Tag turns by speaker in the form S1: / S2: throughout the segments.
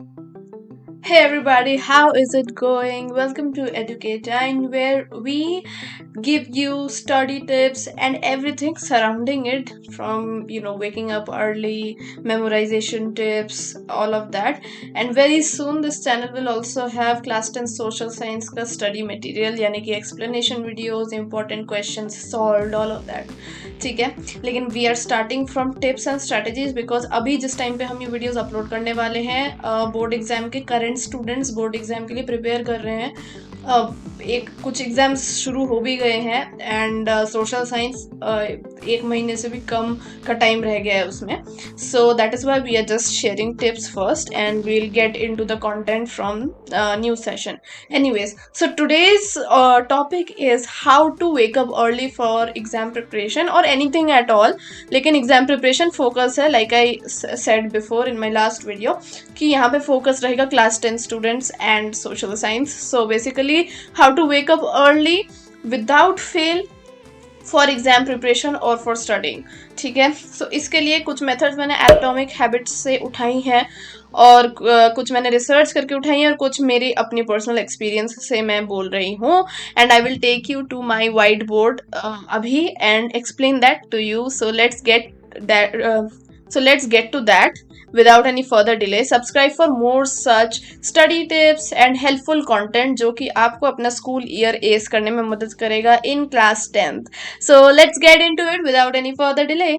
S1: Hey everybody, how is it going? Welcome to Educatine, where we give you study tips and everything surrounding it from waking up early, memorization tips, all of that. And very soon this channel will also have class 10 social science का study material यानी कि explanation videos, important questions solved, all of that. ठीक है, लेकिन we are starting from tips and strategies because अभी जिस time पे हम ये वीडियोस अपलोड करने वाले हैं बोर्ड एग्जाम के करंट स्टूडेंट्स बोर्ड एग्जाम के लिए प्रिपेयर कर रहे हैं. एक कुछ एग्जाम्स शुरू हो भी गए हैं एंड सोशल साइंस 1 महीने से भी कम का टाइम रह गया है उसमें. So that is why we are just sharing tips first and we will get into the content from new session. Anyways, so today's topic is how to wake up early for exam preparation और anything at all. लेकिन exam preparation focus है, like I said before in my last video, कि यहाँ पे फोकस रहेगा class 10 students and social science. So basically how to wake up early without fail for exam preparation or for studying. ठीक है, सो इसके लिए कुछ मेथड्स मैंने एटॉमिक हैबिट्स से उठाई हैं और कुछ मैंने रिसर्च करके उठाई हैं और कुछ मेरी अपनी पर्सनल एक्सपीरियंस से मैं बोल रही हूँ. And I will take you to my white board अभी and explain that to you. So let's get to that without any further delay. Subscribe for more such study tips and helpful content जो कि आपको अपना school year S करने में मदद करेगा in class 10th. So let's get into it without any further delay.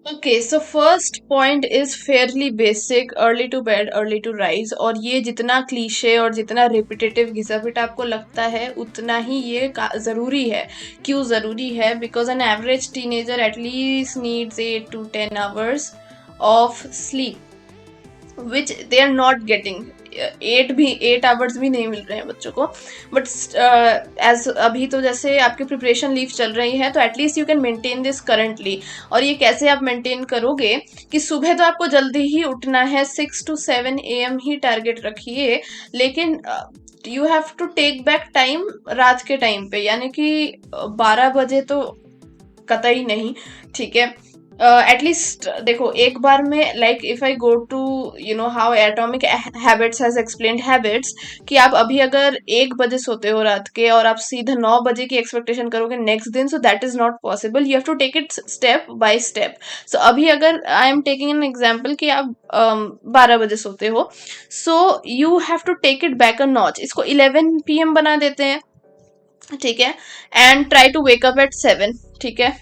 S1: Okay, so first point is fairly basic, early to bed, early to rise. और ये जितना क्लीशे और जितना रिपीटेटिव घिसा-पिटा आपको लगता है उतना ही ये ज़रूरी है. क्यों ज़रूरी है? Because an average teenager at least needs 8 to 10 hours of sleep, which they are not getting. 8 hours भी नहीं मिल रहे हैं बच्चों को. बट एज अभी तो जैसे आपकी प्रिपरेशन लीव चल रही है तो at least you can maintain this currently. और ये कैसे आप मेंटेन करोगे कि सुबह तो आपको जल्दी ही उठना है, 6 to 7 AM ही टारगेट रखिए, लेकिन you have to take back time रात के टाइम पे, यानी कि 12 बजे तो कतई नहीं. ठीक है, एटलीस्ट देखो एक बार में, like if I go to how atomic habits has explained habits, कि आप अभी अगर 1 बजे सोते हो रात के और आप सीधा 9 बजे की एक्सपेक्टेशन करोगे नेक्स्ट दिन, so that is not possible. You have to take it step by step. So अभी अगर I am taking an example कि आप 12 बजे सोते हो, so you have to take it back a notch. इसको 11 PM बना देते हैं, ठीक है, and try to wake up at 7. ठीक है,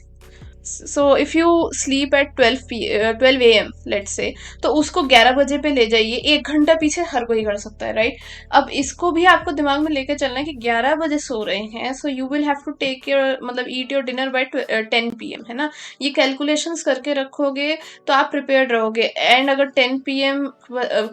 S1: so if you sleep at 12 AM let's say, तो उसको 11 बजे पे ले जाइए. 1 घंटा पीछे हर कोई कर सकता है, राइट? अब इसको भी आपको दिमाग में लेकर चलना है कि 11 बजे सो रहे हैं, so you will have to take your मतलब eat your dinner by 10 PM, है ना? ये कैलकुलेशंस करके रखोगे तो आप प्रिपेयर्ड रहोगे. एंड अगर 10 PM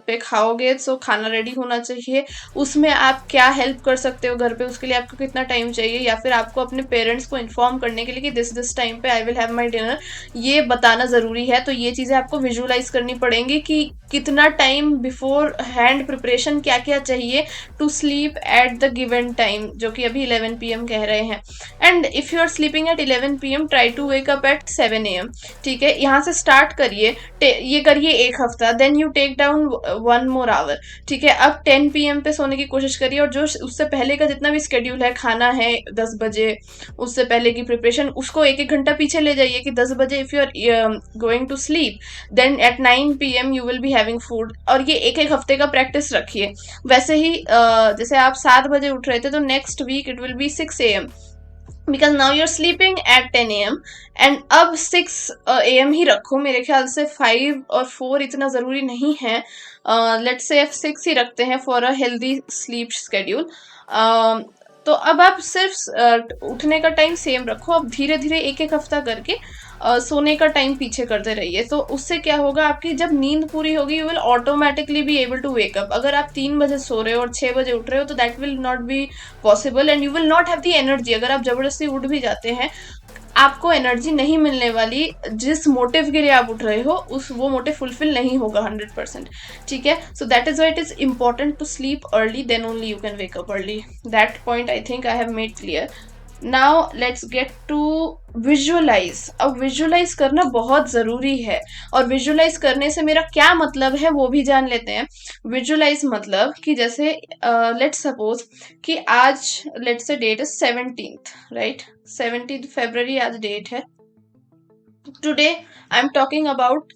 S1: पे खाओगे तो खाना रेडी होना चाहिए. उसमें आप क्या हेल्प कर सकते हो घर पे, उसके लिए आपको कितना टाइम चाहिए, या फिर आपको अपने पेरेंट्स को इन्फॉर्म करने के लिए कि दिस टाइम पे I will have my dinner, ये बताना ज़रूरी है. तो ये चीज़ें आपको विजुअलाइज करनी पड़ेंगी कि कितना टाइम बिफोर हैंड प्रिपरेशन क्या क्या चाहिए to sleep at the given time, जो कि अभी 11 PM कह रहे हैं. And if you are sleeping at 11 PM, try to wake up at 7 AM. ठीक है, यहाँ से स्टार्ट करिए, ये करिए 1 हफ्ता, then you take down 1 more hour. ठीक है, अब 10 PM पे सोने की कोशिश करिए और जो उससे पहले का जितना भी स्केड्यूल है, खाना है 10 बजे, उससे पहले की प्रिपरेशन, उसको 1-1 घंटा पीछे ले जाइए कि 10 बजे if you are going to sleep, then at 9 PM you will be having food. और ये एक हफ्ते का प्रैक्टिस रखिए. वैसे ही जैसे आप 7 बजे उठ रहे थे तो next week it will be 6 AM, because now you are sleeping at 10 AM. एंड अब 6 AM ही रखो. मेरे ख्याल से 5 और 4 इतना ज़रूरी नहीं है. लेट्स से 6 ही रखते हैं for a healthy sleep schedule. तो अब आप सिर्फ उठने का टाइम सेम रखो. अब धीरे धीरे एक हफ्ता करके सोने का टाइम पीछे करते रहिए. तो उससे क्या होगा, आपकी जब नींद पूरी होगी you will automatically be able to wake up. अगर आप 3 बजे सो रहे हो और 6 बजे उठ रहे हो तो that will not be possible and you will not have the energy. अगर आप ज़बरदस्ती उठ भी जाते हैं आपको एनर्जी नहीं मिलने वाली. जिस मोटिव के लिए आप उठ रहे हो वो मोटिव फुलफिल नहीं होगा 100%. ठीक है, so that is why it is important to sleep early, then only you can wake up early. That point I think I have made clear. Now let's get to visualize. अब visualize करना बहुत ज़रूरी है, और visualise करने से मेरा क्या मतलब है वो भी जान लेते हैं। विजुअलाइज मतलब कि जैसे लेट्स सपोज कि आज let's say date is 17th, right? 17th February आज डेट है। Today I am talking about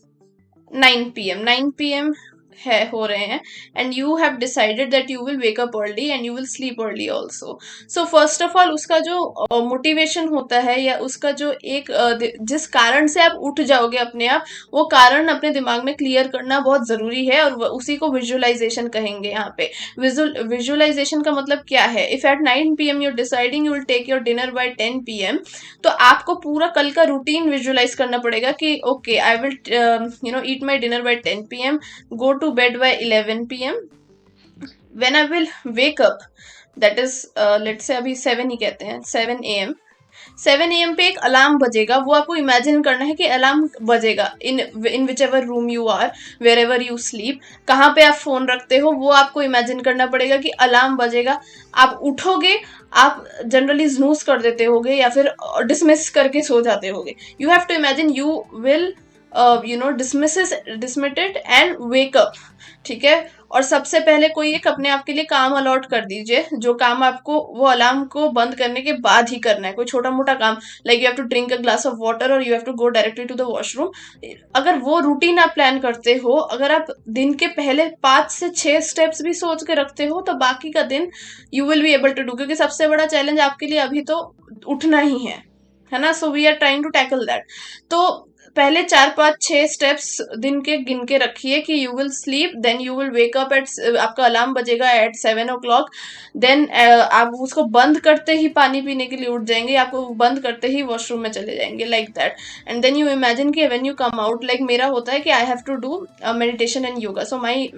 S1: 9 p.m. 9 p.m. है हो रहे हैं, and you have decided that you will wake up early and you will sleep early also. So first of all उसका जो motivation होता है, या उसका जो एक जिस कारण से आप उठ जाओगे अपने आप, वो कारण अपने दिमाग में क्लियर करना बहुत जरूरी है, और उसी को विजुअलाइजेशन कहेंगे यहाँ पे। विजुअलाइजेशन का मतलब क्या है? If at 9 p.m. you're deciding you will take your dinner by 10 p.m. तो आपको पूरा कल का रूटीन विजुअलाइज करना पड़ेगा कि okay I will eat my dinner by 10 p.m., go to bed by 11 p.m. when I will wake up, that is let's say अभी 7 ही कहते हैं, 7 a.m. 7 a.m. पे एक अलार्म बजेगा। वो आपको इमेजिन करना है कि अलार्म बजेगा in whichever room you are, wherever you sleep, कहाँ पे आप फोन रखते हो वो आपको इमेजिन करना पड़ेगा कि अलार्म बजेगा, आप उठोगे। आप जनरली स्नूज कर देते होगे या फिर डिसमिस करके सो जाते होगे। You have to imagine you will dismiss it and wake up, ठीक है? और सबसे पहले कोई एक अपने आप के लिए काम अलॉट कर दीजिए, जो काम आपको वो अलार्म को बंद करने के बाद ही करना है। कोई छोटा मोटा काम, like you have to drink a glass of water और you have to go directly to the washroom. अगर वो रूटीन आप प्लान करते हो, अगर आप दिन के पहले 5 से 6 स्टेप्स भी सोच के रखते हो, तो बाकी का दिन you will be able to do. क्योंकि सबसे बड़ा चैलेंज आपके लिए अभी तो उठना ही है ना? So we are trying to tackle that. तो पहले 4 5 6 स्टेप्स दिन के गिन के रखिए कि you will sleep, then you will wake up at, आपका अलार्म बजेगा एट 7 o'clock, देन आप उसको बंद करते ही पानी पीने के लिए उठ जाएंगे, आपको बंद करते ही वॉशरूम में चले जाएंगे, like that. And then you imagine कि when you come out, like मेरा होता है कि I have to do meditation and yoga. So my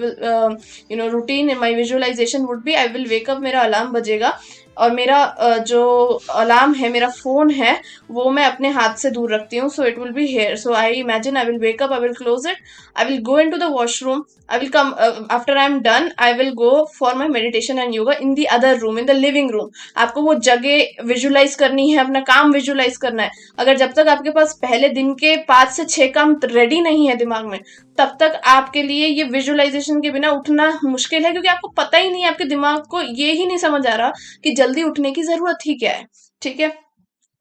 S1: routine, my visualization would be, I will wake up, मेरा अलार्म बजेगा, और मेरा जो अलार्म है, मेरा फोन है, वो मैं अपने हाथ से दूर रखती हूँ। So it will be here. So I imagine I will wake up, I will close it, I will go into the washroom, I will come after I am done, I will go for my meditation and yoga in the other room, in the living room. आपको वो जगह visualise करनी है, अपना काम visualise करना है। अगर जब तक आपके पास पहले दिन के 5 से 6 काम रेडी नहीं है दिमाग में, तब तक आपके लिए ये विजुअलाइजेशन के बिना उठना मुश्किल है, क्योंकि आपको पता ही नहीं है, आपके दिमाग को ये ही नहीं समझ आ रहा कि जल्दी उठने की जरूरत ही क्या है, ठीक है?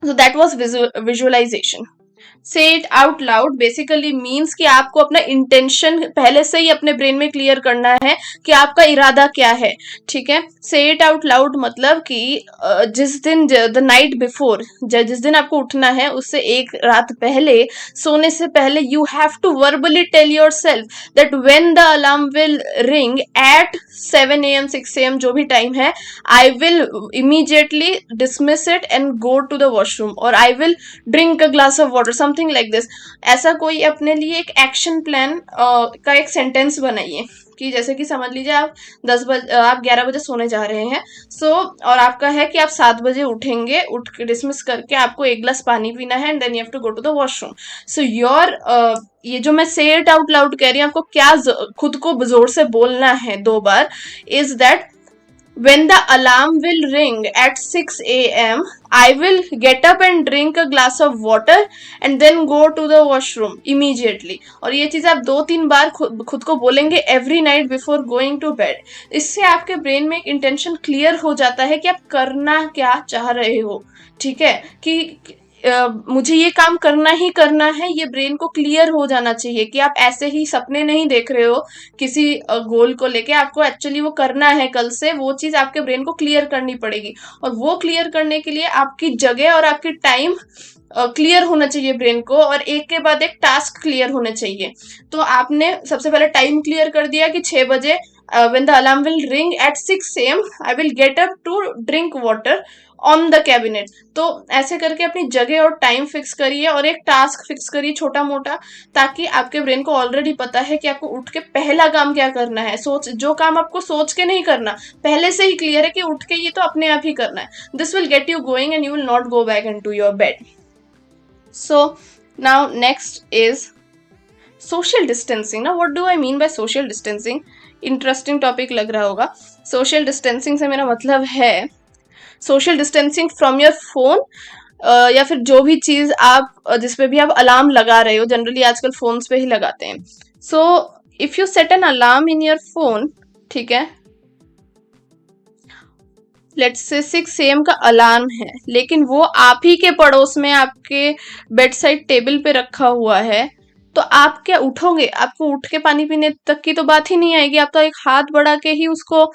S1: So that was visualization. से it out loud basically means कि आपको अपना इंटेंशन पहले से ही अपने ब्रेन में क्लियर करना है कि आपका इरादा क्या है, ठीक है? से इट आउट लाउड मतलब कि जिस दिन, द नाइट बिफोर, जिस दिन आपको उठना है उससे एक रात पहले, सोने से पहले, you have to verbally tell yourself that when the alarm will ring at 7 a.m. 6 a.m. जो भी टाइम है, I will immediately dismiss it and go to the washroom, और I will drink a glass of water, something like this. ऐसा कोई अपने लिए एक action plan का एक सेंटेंस बनाइए कि जैसे कि समझ लीजिए आप 11 बजे सोने जा रहे हैं, और आपका है कि आप 7 बजे उठेंगे, उठ के डिसमिस करके आपको 1 गिलास पानी पीना है, and then you have to go to the washroom. So your ये जो मैं से इट आउट लाउड कह रही हूँ, आपको क्या खुद को जोर से बोलना है 2 बार, is that when the alarm will ring at 6 a.m., I will get up and drink a glass of water and then go to the washroom immediately. और ये चीज़ आप 2-3 बार खुद को बोलेंगे every night before going to bed. इससे आपके brain में एक इंटेंशन क्लियर हो जाता है कि आप करना क्या चाह रहे हो, ठीक है? कि मुझे ये काम करना ही करना है, ये ब्रेन को क्लियर हो जाना चाहिए कि आप ऐसे ही सपने नहीं देख रहे हो किसी गोल को लेके, आपको एक्चुअली वो करना है कल से, वो चीज आपके ब्रेन को क्लियर करनी पड़ेगी। और वो क्लियर करने के लिए आपकी जगह और आपकी टाइम क्लियर होना चाहिए ब्रेन को, और एक के बाद एक टास्क क्लियर होने चाहिए। तो आपने सबसे पहले टाइम क्लियर कर दिया कि 6 बजे when the alarm will ring at 6 a.m. I will get up to drink water on the cabinet. तो ऐसे करके अपनी जगह और टाइम फिक्स करिए और एक टास्क फिक्स करिए छोटा मोटा, ताकि आपके ब्रेन को ऑलरेडी पता है कि आपको उठ के पहला काम क्या करना है। जो काम आपको सोच के नहीं करना, पहले से ही क्लियर है कि उठ के ये तो अपने आप ही करना है। This will get you going and you will not go back into your bed. So now next is social distancing. ना what do I mean by social distancing? Interesting topic लग रहा होगा। सोशल डिस्टेंसिंग से मेरा मतलब है social distancing from your phone, या फिर जो भी चीज आप जिसपे भी आप अलार्म लगा रहे हो, जनरली आजकल फोन्स पे ही लगाते हैं। So if you set an alarm in your phone, ठीक है, लेट्स से 6 AM का अलार्म है, लेकिन वो आप ही के पड़ोस में आपके बेड साइड टेबल पे रखा हुआ है, तो आप क्या उठोगे? आपको उठ के पानी पीने तक की तो बात ही नहीं आएगी, आप तो एक हाथ बढ़ा के ही उसको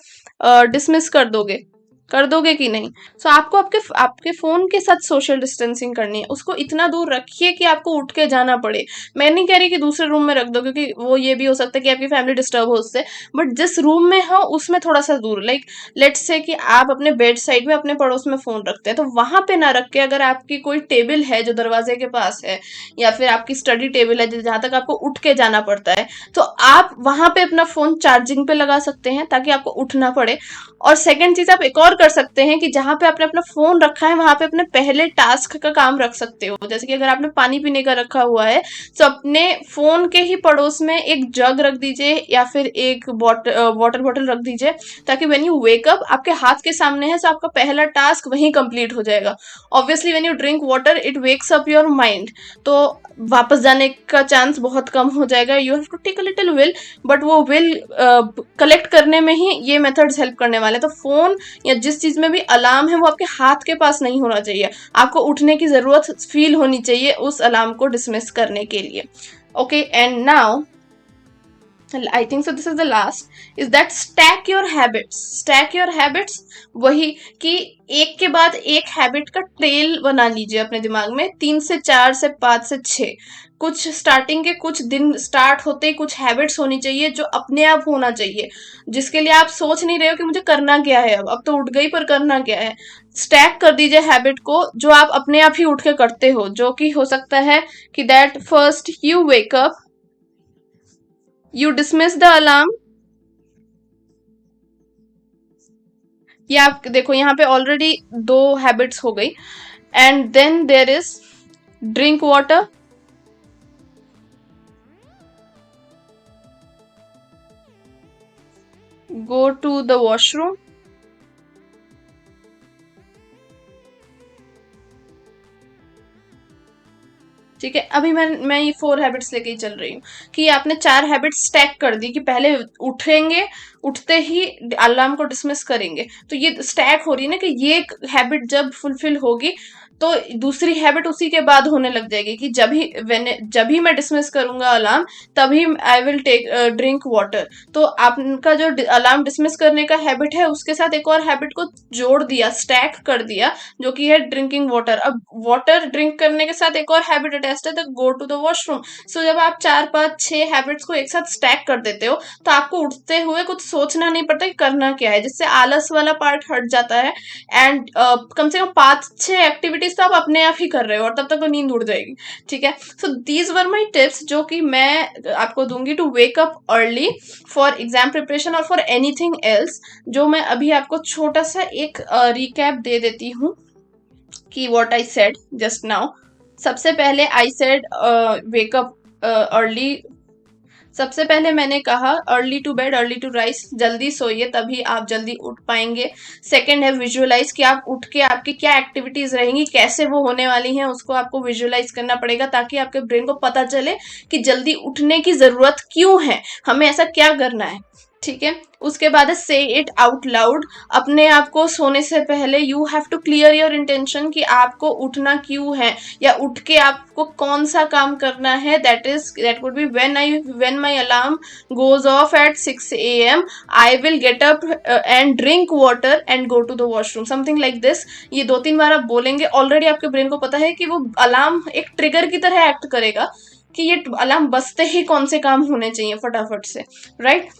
S1: डिसमिस कर दोगे कि नहीं? सो आपको आपके आपके फोन के साथ सोशल डिस्टेंसिंग करनी है, उसको इतना दूर रखिए कि आपको उठ के जाना पड़े। मैं नहीं कह रही कि दूसरे रूम में रख दो, क्योंकि वो ये भी हो सकता है कि आपकी फैमिली डिस्टर्ब हो उससे, बट जिस रूम में हो उसमें थोड़ा सा दूर, लाइक लेट्स से कि आप अपने बेड साइड में अपने पड़ोस में फोन रखते हैं, तो वहां पे ना रख के, अगर आपकी कोई टेबल है जो दरवाजे के पास है, या फिर आपकी स्टडी टेबल है जहां तक आपको उठ के जाना पड़ता है, तो आप वहां पे अपना फोन चार्जिंग पे लगा सकते हैं ताकि आपको उठना पड़े। और सेकंड चीज आप एक और कर सकते हैं कि जहां पे आपने अपना फोन रखा है वहां पे अपने पहले टास्क का काम रख सकते हो। जैसे कि अगर आपने पानी पीने का रखा हुआ है, तो अपने फोन के ही पड़ोस में एक जग रख दीजिए या फिर एक वाटर बॉटल रख दीजिए, ताकि व्हेन यू वेक अप आपके हाथ के सामने है, तो आपका पहला टास्क वहीं कंप्लीट हो जाएगा। Obviously when you drink water it wakes up your mind, तो वापस जाने का चांस बहुत कम हो जाएगा। You have to take a little will, but वो विल कलेक्ट करने में ही ये मेथड्स हेल्प करने वाले। तो फोन या जिस चीज में भी अलार्म है वो आपके हाथ के पास नहीं होना चाहिए, आपको उठने की जरूरत फील होनी चाहिए उस अलार्म को डिसमिस करने के लिए। Okay, and now I think so this is the last, is that stack your habits। stack your habits वही कि एक के बाद एक हैबिट का ट्रेल बना लीजिए अपने दिमाग में, 3 से 4 से 5 से 6, कुछ स्टार्टिंग के कुछ दिन स्टार्ट होते ही कुछ हैबिट्स होनी चाहिए जो अपने आप होना चाहिए, जिसके लिए आप सोच नहीं रहे हो कि मुझे करना क्या है, अब तो उठ गई पर करना क्या है। स्टैक कर दीजिए हैबिट को जो आप अपने आप ही उठ के करते हो, जो कि हो सकता है कि that first you wake up, you dismiss the alarm. ये आप देखो यहाँ पे ऑलरेडी 2 हैबिट्स हो गई, and then there is drink water, go to the washroom, ठीक है। अभी मैं ये 4 हैबिट्स लेके ही चल रही हूँ कि आपने 4 हैबिट्स स्टैक कर दी कि पहले उठेंगे, उठते ही अलार्म को डिसमिस करेंगे, तो ये स्टैक हो रही है ना कि ये हैबिट जब फुलफिल होगी तो दूसरी हैबिट उसी के बाद होने लग जाएगी कि जब ही मैं डिसमिस करूंगा अलार्म, तभी I will take drink water. तो आपका जो अलार्म डिसमिस करने का हैबिट है उसके साथ एक और हैबिट को जोड़ दिया, स्टैक कर दिया, जो कि है ड्रिंकिंग वाटर। अब वाटर ड्रिंक करने के साथ एक और हैबिट अटैच्ड है, the go to the washroom. सो जब आप 4 5 6 हैबिट्स को एक साथ स्टैक कर देते हो तो आपको उठते हुए कुछ सोचना नहीं पड़ता कि करना क्या है, जिससे आलस वाला पार्ट हट जाता है। एंड कम से कम 5 6 एक्टिविटीज तो आप अपने आप ही कर रहे हो और तब तक तो नींद उड़ जाएगी, ठीक है। So these were my tips जो कि मैं आपको दूंगी to wake up early for exam preparation और फॉर एनीथिंग एल्स, जो मैं अभी आपको छोटा सा एक रिकैप दे देती हूँ कि what I said just now. सबसे पहले I said wake up early. सबसे पहले मैंने कहा early to bed early to rise, जल्दी सोइए तभी आप जल्दी उठ पाएंगे। सेकंड है विजुअलाइज कि आप उठ के आपकी क्या एक्टिविटीज रहेंगी, कैसे वो होने वाली हैं, उसको आपको विजुअलाइज करना पड़ेगा ताकि आपके ब्रेन को पता चले कि जल्दी उठने की जरूरत क्यों है, हमें ऐसा क्या करना है, ठीक है। उसके बाद है से इट आउट लाउड। अपने आप को सोने से पहले you have to clear your intention कि आपको उठना क्यों है या उठ के आपको कौन सा काम करना है। That would be when my alarm goes off at 6 AM I will get up and drink water and go to the washroom, something like this. ये 2-3 बार आप बोलेंगे, ऑलरेडी आपके ब्रेन को पता है कि वो अलार्म एक ट्रिगर की तरह एक्ट करेगा कि ये अलार्म बजते ही कौन से काम होने चाहिए फटाफट से, right.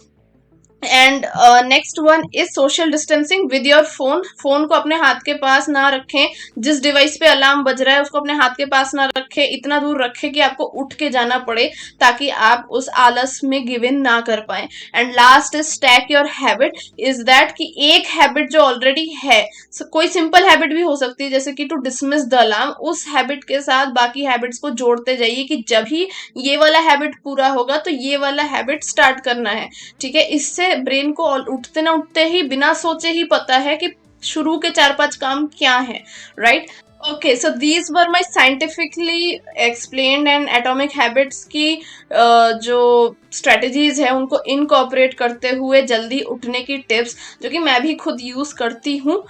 S1: And next one is social distancing with your phone. Phone को अपने हाथ के पास ना रखें, जिस डिवाइस पे अलार्म बज रहा है उसको अपने हाथ के पास ना रखें, इतना दूर रखें कि आपको उठ के जाना पड़े ताकि आप उस आलस में गिव इन ना कर पाए। And last is stack your habit, is that कि एक हैबिट जो ऑलरेडी है, कोई सिंपल हैबिट भी हो सकती है जैसे कि टू डिसमिस द अलार्म, उस हैबिट के साथ बाकी हैबिट्स को जोड़ते जाइए कि जब ही ये वाला हैबिट पूरा होगा तो ये वाला हैबिट स्टार्ट करना है, ठीक है। इससे ब्रेन को उठते ना उठते ही बिना सोचे ही पता है कि शुरू के 4-5 काम क्या है, right? Okay, so these were my scientifically explained and atomic habits की जो स्ट्रेटजीज है उनको इनकॉर्पोरेट करते हुए जल्दी उठने की टिप्स, जो कि मैं भी खुद यूज करती हूँ।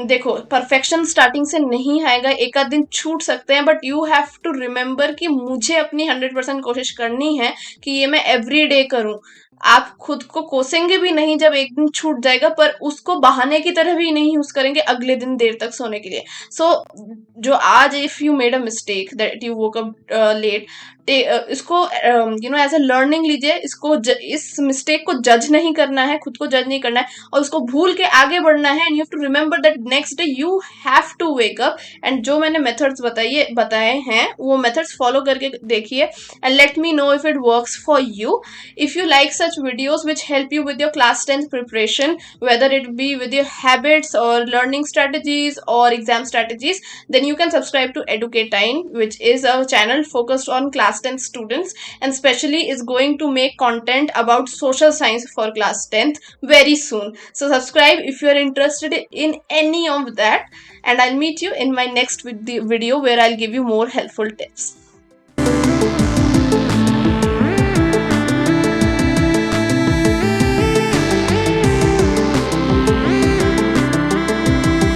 S1: देखो, परफेक्शन स्टार्टिंग से नहीं आएगा, एक आध दिन छूट सकते हैं, but you have to remember कि मुझे अपनी 100% कोशिश करनी है कि ये मैं एवरी डे करूं। आप खुद को कोसेंगे भी नहीं जब एक दिन छूट जाएगा, पर उसको बहाने की तरह भी नहीं यूज करेंगे अगले दिन देर तक सोने के लिए। सो जो आज if you made a mistake that you woke up late, इसको एज अ लर्निंग लीजिए, इस मिस्टेक को जज नहीं करना है, खुद को जज नहीं करना है, और उसको भूल के आगे बढ़ना है। And you have to remember that next day you have to wake up. And जो मैंने मेथड्स बताए हैं वो मेथड्स फॉलो करके देखिए, and let me know if it works for you. If you like such videos which help you with your class 10th preparation, whether it be with your habits or learning strategies or exam strategies, then you can subscribe to Educatine, which is a channel focused on class 10th students, and specially is going to make content about social science for class 10th very soon. So subscribe if you are interested in any of that, and I'll meet you in my next video where I'll give you more helpful tips.